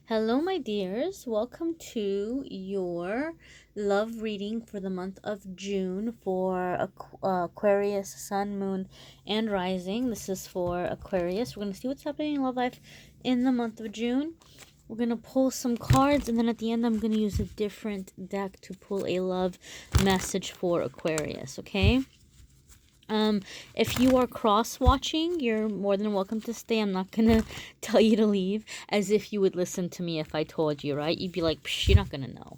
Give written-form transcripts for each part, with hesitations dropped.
Hello, my dears. Welcome to your love reading for the month of June for Aquarius, Sun, Moon, and Rising. This is for Aquarius. We're going to see what's happening in love life in the month of June. We're going to pull some cards, and then at the end, I'm going to use a different deck to pull a love message for Aquarius, okay? If you are cross-watching, you're more than welcome to stay. I'm not gonna tell you to leave, as if you would listen to me if I told you, right? You'd be like, psh, you're not gonna know.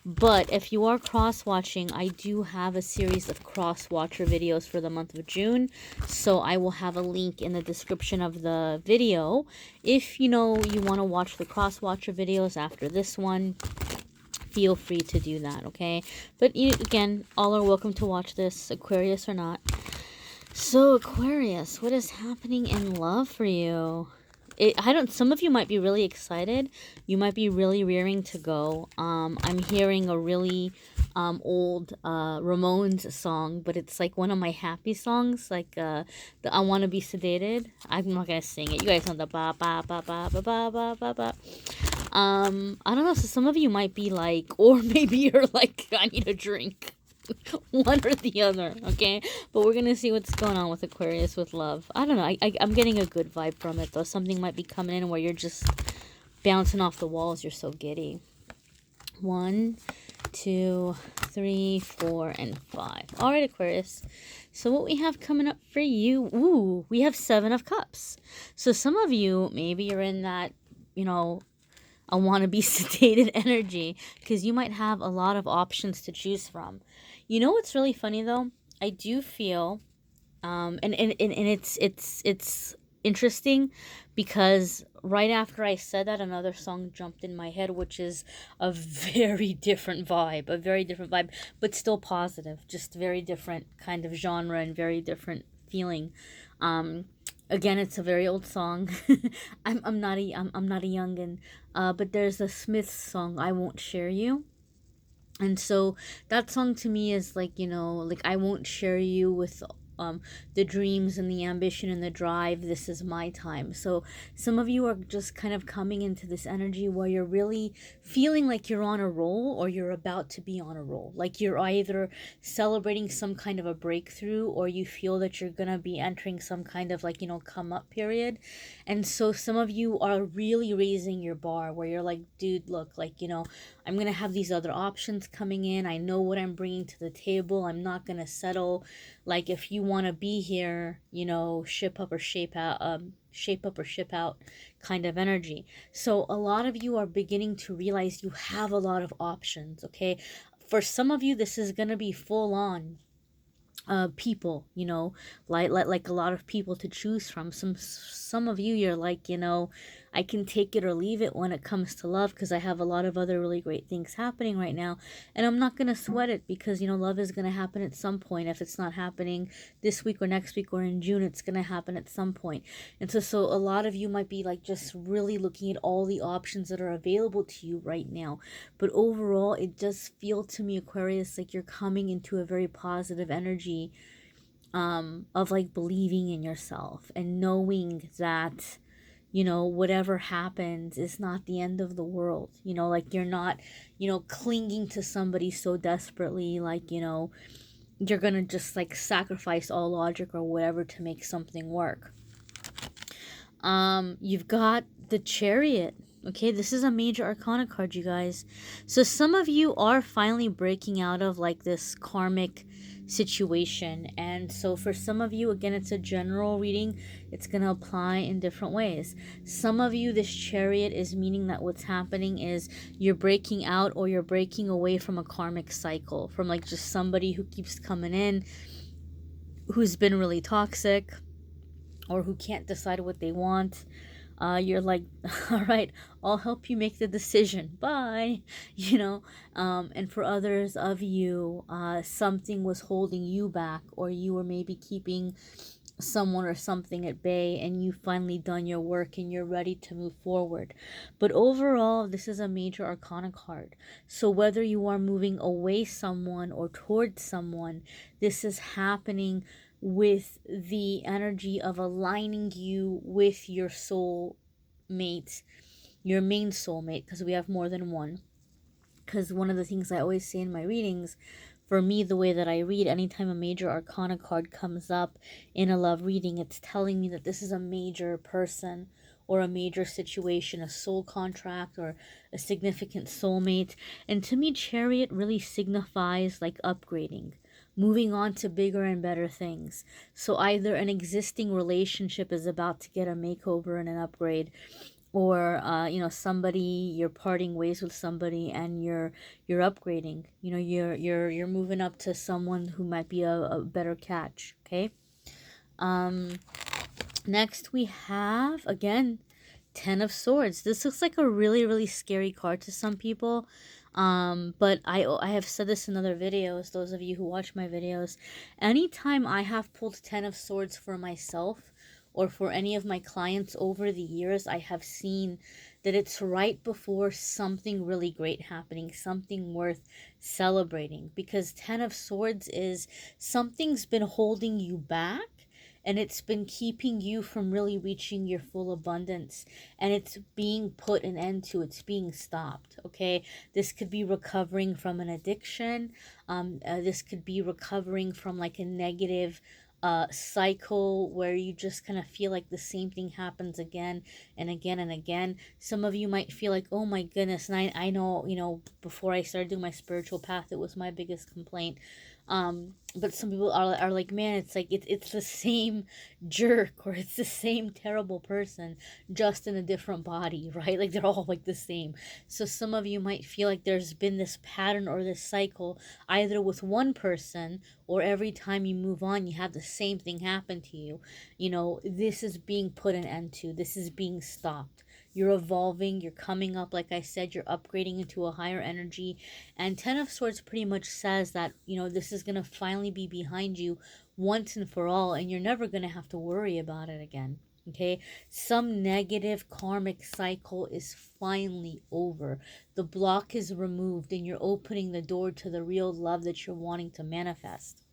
But if you are cross-watching, I do have a series of cross-watcher videos for the month of June, so I will have a link in the description of the video. If you want to watch the cross-watcher videos after this one, feel free to do that, okay? But again, all are welcome to watch this, Aquarius or not. So Aquarius, what is happening in love for you? Some of you might be really excited. You might be really rearing to go. I'm hearing a really old Ramones song, but it's like one of my happy songs, like the I Want to Be Sedated. I'm not gonna sing it. You guys know the ba ba ba ba ba ba ba ba ba. I don't know, so some of you might be like, or maybe you're like, I need a drink. One or the other, okay? But we're gonna see what's going on with Aquarius with love. I don't know, I'm getting a good vibe from it, though. Something might be coming in where you're just bouncing off the walls. You're so giddy. 1, 2, 3, 4, and 5. All right, Aquarius. So what we have coming up for you, ooh, we have 7 of Cups. So some of you, maybe you're in that, I want to be sedated energy, because you might have a lot of options to choose from. You know what's really funny though? I do feel, and it's interesting, because right after I said that, another song jumped in my head, which is a very different vibe, but still positive, just very different kind of genre and very different feeling. Again, it's a very old song. I'm not a youngin, but there's a Smiths song, I Won't Share You. And so that song to me is like, like, I won't share you with the dreams and the ambition and the drive. This is my time. So some of you are just kind of coming into this energy where you're really feeling like you're on a roll, or you're about to be on a roll. Like you're either celebrating some kind of a breakthrough, or you feel that you're going to be entering some kind of, like, come up period. And so some of you are really raising your bar, where you're like, dude, look, like, I'm going to have these other options coming in. I know what I'm bringing to the table. I'm not going to settle. Like, if you want to be here, ship up or shape out, shape up or ship out kind of energy. So a lot of you are beginning to realize you have a lot of options, okay? For some of you, this is going to be full on people, like a lot of people to choose from. Some of you, you're like, I can take it or leave it when it comes to love, because I have a lot of other really great things happening right now, and I'm not gonna sweat it, because love is gonna happen at some point. If it's not happening this week or next week or in June, it's gonna happen at some point. And so a lot of you might be like just really looking at all the options that are available to you right now. But overall, it does feel to me, Aquarius, like you're coming into a very positive energy, of like believing in yourself and knowing that whatever happens is not the end of the world. Like you're not clinging to somebody so desperately, like you're gonna just like sacrifice all logic or whatever to make something work. You've got the Chariot. Okay, this is a major arcana card, you guys. So some of you are finally breaking out of like this karmic situation. And so for some of you, again, it's a general reading. It's going to apply in different ways. Some of you, this Chariot is meaning that what's happening is you're breaking out, or you're breaking away from a karmic cycle, from like just somebody who keeps coming in, who's been really toxic, or who can't decide what they want. You're like, all right, I'll help you make the decision. Bye. And for others of you, something was holding you back, or you were maybe keeping someone or something at bay, and you finally done your work and you're ready to move forward. But overall, this is a major arcana card. So whether you are moving away someone or towards someone, this is happening with the energy of aligning you with your soul mate, your main soulmate, because we have more than one. Because one of the things I always say in my readings, for me, the way that I read, anytime a major arcana card comes up in a love reading, it's telling me that this is a major person or a major situation, a soul contract or a significant soulmate. And to me, Chariot really signifies like upgrading, moving on to bigger and better things. So either an existing relationship is about to get a makeover and an upgrade, or you know, somebody, you're parting ways with somebody and you're upgrading, you know, you're moving up to someone who might be a better catch. Okay. Next we have, again, Ten of Swords. This looks like a really, really scary card to some people. But I have said this in other videos, those of you who watch my videos. Anytime I have pulled Ten of Swords for myself or for any of my clients over the years, I have seen that it's right before something really great happening, something worth celebrating. Because Ten of Swords is something's been holding you back, and it's been keeping you from really reaching your full abundance, and it's being put an end to, it's being stopped. Okay, this could be recovering from an addiction. This could be recovering from like a negative cycle where you just kind of feel like the same thing happens again and again and again. Some of you might feel like, oh my goodness, and I know, you know, before I started doing my spiritual path, it was my biggest complaint. But some people are like, man, it's like it's the same jerk, or it's the same terrible person, just in a different body, right? Like they're all like the same. So some of you might feel like there's been this pattern or this cycle, either with one person, or every time you move on, you have the same thing happen to you. You know, this is being put an end to. This is being stopped. You're evolving, you're coming up, like I said, you're upgrading into a higher energy. And Ten of Swords pretty much says that, you know, this is going to finally be behind you once and for all, and you're never going to have to worry about it again. Okay, some negative karmic cycle is finally over. The block is removed, and you're opening the door to the real love that you're wanting to manifest.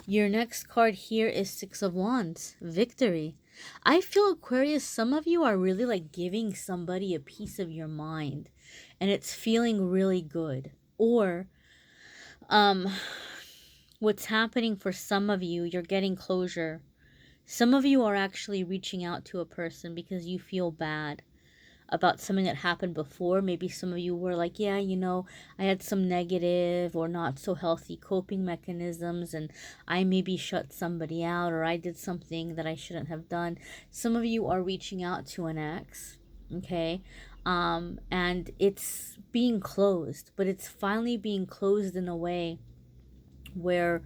Your next card here is Six of Wands, victory. I feel, Aquarius, some of you are really like giving somebody a piece of your mind, and it's feeling really good. Or what's happening for some of you, you're getting closure. Some of you are actually reaching out to a person because you feel bad about something that happened before. Maybe some of you were like, yeah, you know, I had some negative or not so healthy coping mechanisms, and I maybe shut somebody out, or I did something that I shouldn't have done. Some of you are reaching out to an ex, okay? And it's being closed, but it's finally being closed in a way where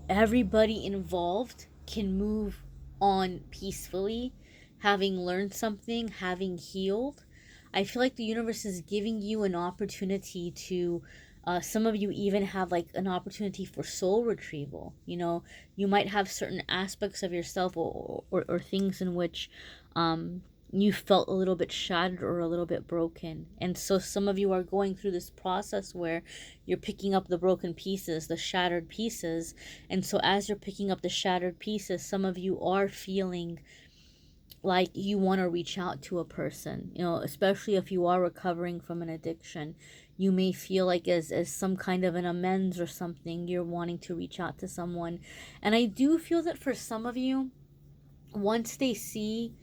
everybody involved can move on peacefully, having learned something, having healed. I feel like the universe is giving you an opportunity to, some of you even have like an opportunity for soul retrieval. You know, you might have certain aspects of yourself, or things in which you felt a little bit shattered or a little bit broken. And so some of you are going through this process where you're picking up the broken pieces, the shattered pieces. And so as you're picking up the shattered pieces, some of you are feeling like you want to reach out to a person, you know, especially if you are recovering from an addiction. You may feel like as some kind of an amends or something, you're wanting to reach out to someone. And I do feel that for some of you, once they see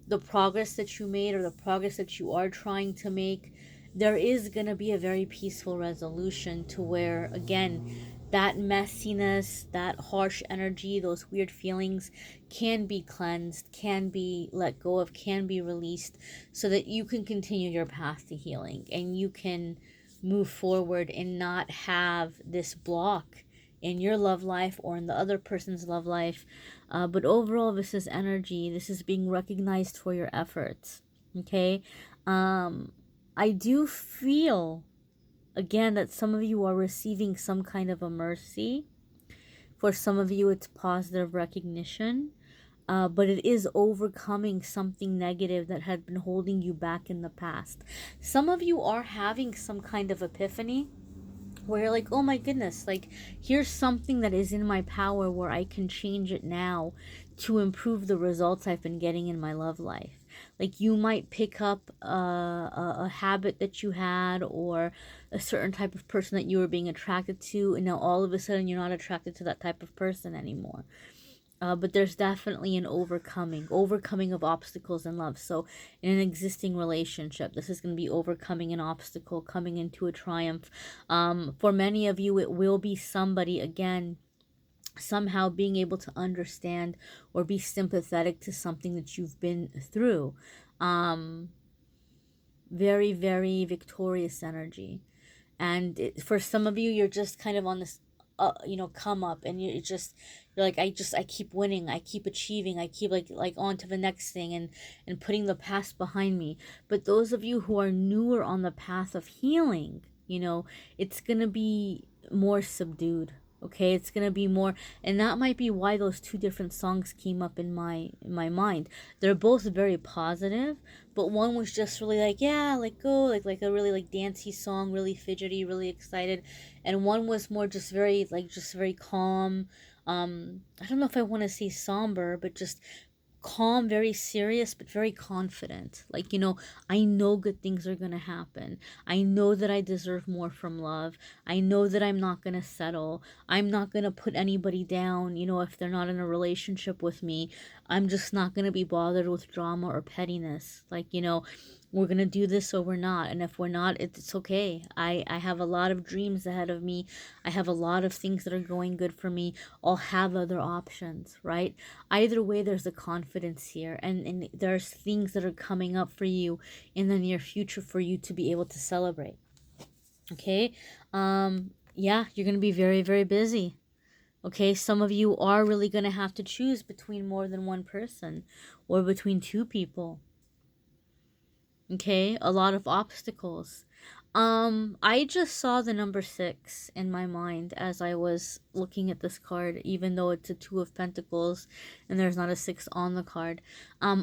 the progress that you made, or the progress that you are trying to make, there is going to be a very peaceful resolution to where, again, that messiness, that harsh energy, those weird feelings can be cleansed, can be let go of, can be released, so that you can continue your path to healing and you can move forward and not have this block in your love life or in the other person's love life. But overall, this is energy. This is being recognized for your efforts. Okay. I do feel, again, that some of you are receiving some kind of a mercy. For some of you, it's positive recognition. But it is overcoming something negative that had been holding you back in the past. Some of you are having some kind of epiphany, where you're like, oh my goodness, like here's something that is in my power where I can change it now to improve the results I've been getting in my love life. Like you might pick up a habit that you had, or a certain type of person that you were being attracted to, and now all of a sudden you're not attracted to that type of person anymore. But there's definitely an overcoming of obstacles in love. So in an existing relationship, this is going to be overcoming an obstacle, coming into a triumph. For many of you, it will be somebody, again, somehow being able to understand or be sympathetic to something that you've been through. Very, very victorious energy. And for some of you, you're just kind of on this come up, and you're like, I keep winning, I keep achieving, I keep like on to the next thing, and putting the past behind me. But those of you who are newer on the path of healing, it's gonna be more subdued. Okay, it's gonna be more, and that might be why those two different songs came up in my mind. They're both very positive, but one was just really like, yeah, like go, like a really like dancey song, really fidgety, really excited, and one was more just very calm. I don't know if I want to say somber, but just calm, very serious, but very confident. Like, I know good things are going to happen. I know that I deserve more from love. I know that I'm not going to settle. I'm not going to put anybody down, if they're not in a relationship with me. I'm just not going to be bothered with drama or pettiness. Like, we're going to do this or we're not. And if we're not, it's okay. I have a lot of dreams ahead of me. I have a lot of things that are going good for me. I'll have other options, right? Either way, there's a confidence here, and there's things that are coming up for you in the near future for you to be able to celebrate. Okay. Yeah, you're going to be very, very busy. Okay, some of you are really going to have to choose between more than one person, or between two people. Okay, a lot of obstacles. I just saw the number 6 in my mind as I was looking at this card, even though it's a 2 of Pentacles and there's not a 6 on the card.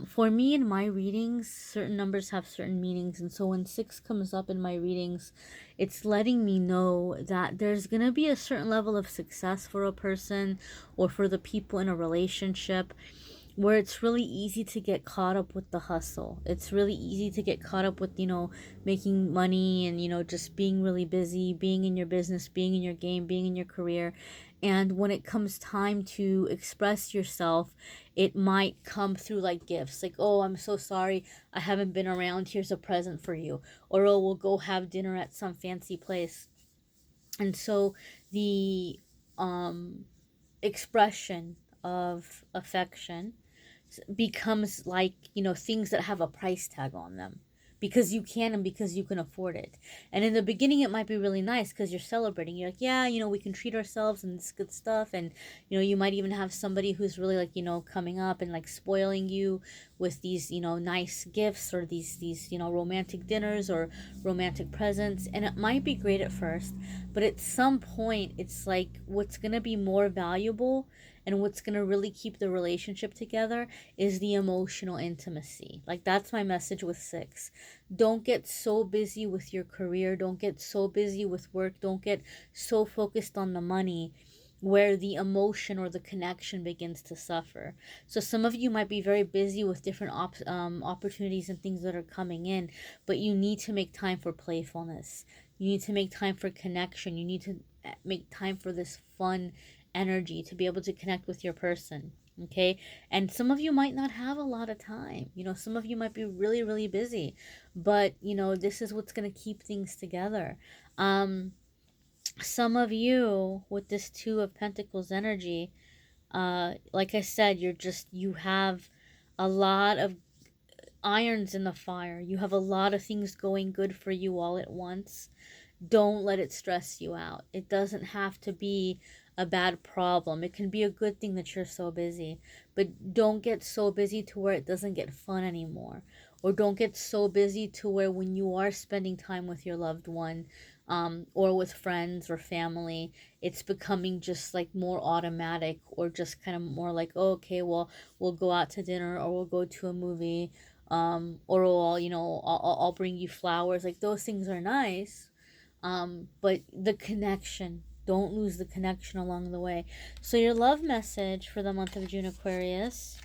For me, in my readings, certain numbers have certain meanings, and so when 6 comes up in my readings, it's letting me know that there's gonna be a certain level of success for a person or for the people in a relationship, where it's really easy to get caught up with the hustle. It's really easy to get caught up with, making money and, just being really busy, being in your business, being in your game, being in your career. And when it comes time to express yourself, it might come through like gifts. Like, oh, I'm so sorry, I haven't been around. Here's a present for you. Or, oh, we'll go have dinner at some fancy place. And so the expression of affection becomes like, things that have a price tag on them, because you can and because you can afford it. And in the beginning, it might be really nice because you're celebrating. You're like, yeah, we can treat ourselves and it's good stuff. And, you might even have somebody who's really like, coming up and like spoiling you with these, nice gifts, or these, romantic dinners or romantic presents. And it might be great at first, but at some point, it's like what's going to be more valuable and what's going to really keep the relationship together is the emotional intimacy. Like, that's my message with 6. Don't get so busy with your career. Don't get so busy with work. Don't get so focused on the money where the emotion or the connection begins to suffer. So some of you might be very busy with different opportunities and things that are coming in, but you need to make time for playfulness. You need to make time for connection. You need to make time for this fun energy to be able to connect with your person. Okay, and some of you might not have a lot of time. Some of you might be really, really busy, but this is what's going to keep things together. Some of you with this 2 of Pentacles energy, like I said, you have a lot of irons in the fire. You have a lot of things going good for you all at once. Don't let it stress you out. It doesn't have to be a bad problem. It can be a good thing that you're so busy, but don't get so busy to where it doesn't get fun anymore. Or don't get so busy to where when you are spending time with your loved one, or with friends or family, it's becoming just like more automatic, or just kind of more like, oh, okay, well, we'll go out to dinner, or we'll go to a movie, or I'll bring you flowers. Like, those things are nice, But the connection, don't lose the connection along the way. So your love message for the month of June, Aquarius,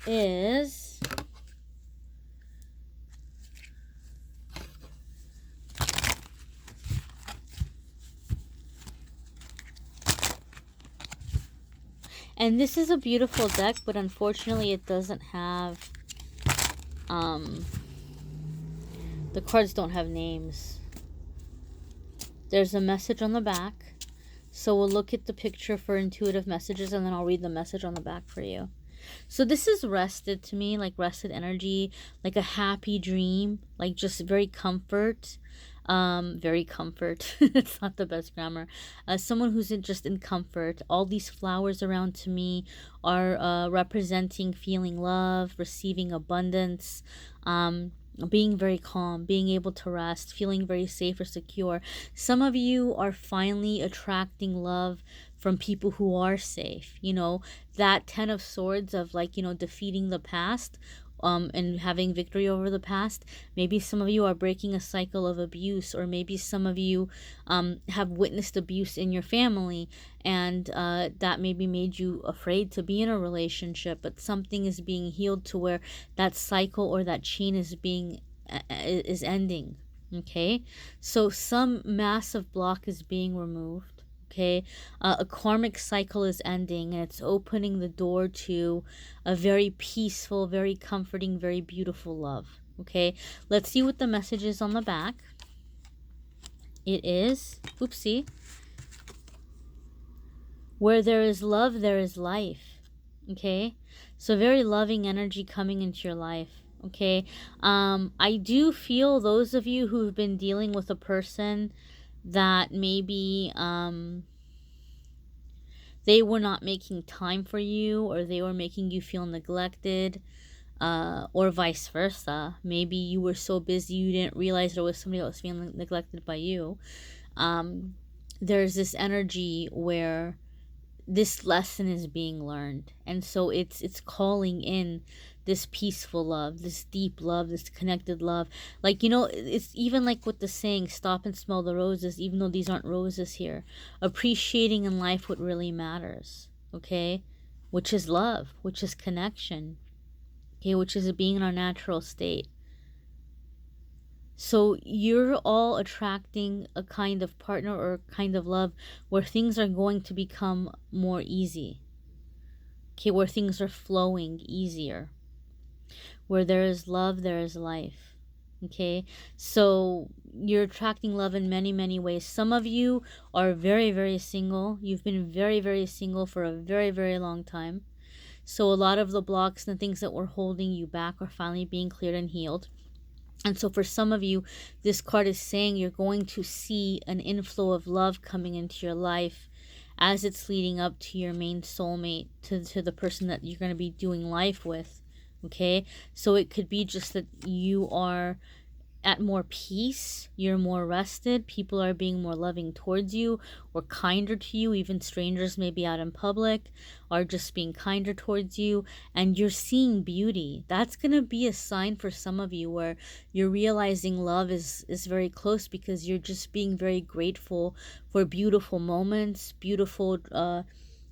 is and this is a beautiful deck, but unfortunately it doesn't have the cards don't have names. There's a message on the back. So we'll look at the picture for intuitive messages, and then I'll read the message on the back for you. So this is rested to me, like rested energy, like a happy dream, like just very comfort. Very comfort. It's not the best grammar. Someone who's just in comfort. All these flowers around to me are representing feeling love, receiving abundance, being very calm, being able to rest, feeling very safe or secure. Some of you are finally attracting love from people who are safe. You know, that 10 of Swords of, like, you know, defeating the past, and having victory over the past. Maybe some of you are breaking a cycle of abuse, or maybe some of you have witnessed abuse in your family, and that maybe made you afraid to be in a relationship, but something is being healed to where that cycle or that chain is ending. Okay, so some massive block is being removed. Okay, a karmic cycle is ending, and it's opening the door to a very peaceful, very comforting, very beautiful love. Okay, let's see what the message is on the back. It is, oopsie, where there is love, there is life. Okay, so very loving energy coming into your life. Okay, I do feel those of you who've been dealing with a person that maybe they were not making time for you, or they were making you feel neglected, or vice versa. Maybe you were so busy you didn't realize there was somebody else feeling neglected by you. There's this energy where this lesson is being learned, and so it's calling in this peaceful love, this deep love, this connected love. Like, you know, it's even like with the saying, stop and smell the roses, even though these aren't roses here. Appreciating in life what really matters. Okay, which is love, which is connection. Okay, which is being in our natural state. So you're all attracting a kind of partner or a kind of love where things are going to become more easy. Okay, where things are flowing easier. Where there is love, there is life. Okay, so you're attracting love in many, many ways. Some of you are very, very single. You've been very, very single for a very, very long time. So a lot of the blocks and the things that were holding you back are finally being cleared and healed. And so for some of you, this card is saying you're going to see an inflow of love coming into your life as it's leading up to your main soulmate, to the person that you're going to be doing life with. Okay, so it could be just that you are at more peace, you're more rested, people are being more loving towards you or kinder to you. Even strangers maybe out in public are just being kinder towards you, and you're seeing beauty. That's going to be a sign for some of you where you're realizing love is very close, because you're just being very grateful for beautiful moments, beautiful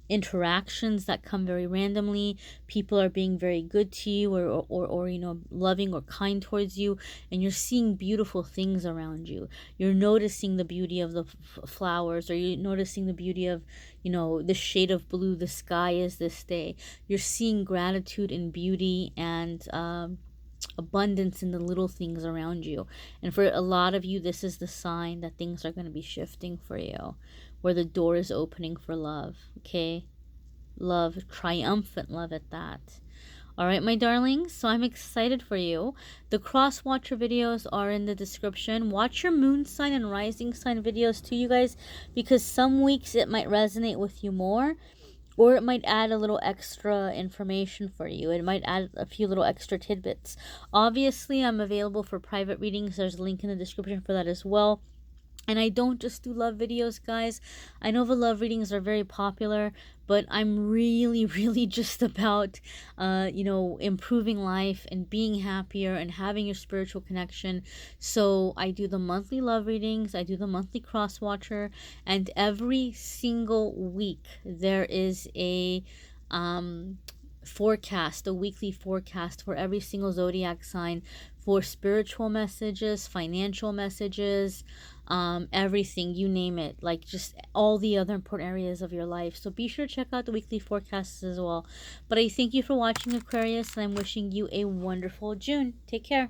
interactions that come very randomly. People are being very good to you, or you know, loving or kind towards you, and you're seeing beautiful things around you. You're noticing the beauty of the flowers, or you're noticing the beauty of, you know, the shade of blue the sky is this day. You're seeing gratitude and beauty and abundance in the little things around you. And for a lot of you, this is the sign that things are going to be shifting for you, where the door is opening for love. Okay, love, triumphant love at that. All right, my darlings, so I'm excited for you. The cross watcher videos are in the description. Watch your moon sign and rising sign videos too, you guys, because some weeks it might resonate with you more, or it might add a little extra information for you. It might add a few little extra tidbits. Obviously, I'm available for private readings. There's a link in the description for that as well. And I don't just do love videos, guys. I know the love readings are very popular, but I'm really, really just about, improving life and being happier and having your spiritual connection. So I do the monthly love readings, I do the monthly cross watcher, and every single week there is um, a weekly forecast for every single zodiac sign for spiritual messages, financial messages, everything, you name it, like just all the other important areas of your life. So be sure to check out the weekly forecasts as well. But I thank you for watching, Aquarius, and I'm wishing you a wonderful June. Take care.